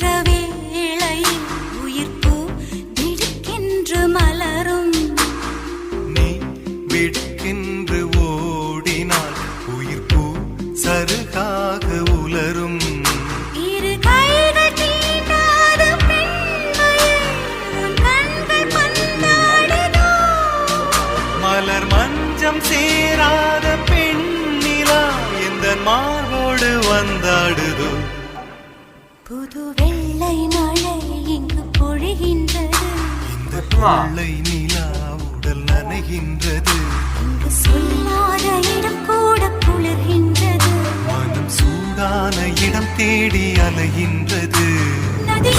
வேளையில் உயிர்ப்பு திடுக்கென்று மலரும். நீ விடுக்கென்று ஓடினால் உயிர்ப்பு சருகாக உலரும். இரு கைகள் தீண்டாத பெண்மையை உன் கண்கள் பந்தாடுதோ. மலர் மஞ்சம் சேராத பெண்ணிலா எந்த மார்போடு வந்தாடுதோ. புது வெள்ளை மழை இங்கு பொழிகின்றது. இந்த கொள்ளை நிலா உடல் நனைகின்றது. இங்கு சொல்லாத இடம் கூட குளிர்கின்றது. மனம் சூடான இடம் தேடி அலைகின்றது. நதி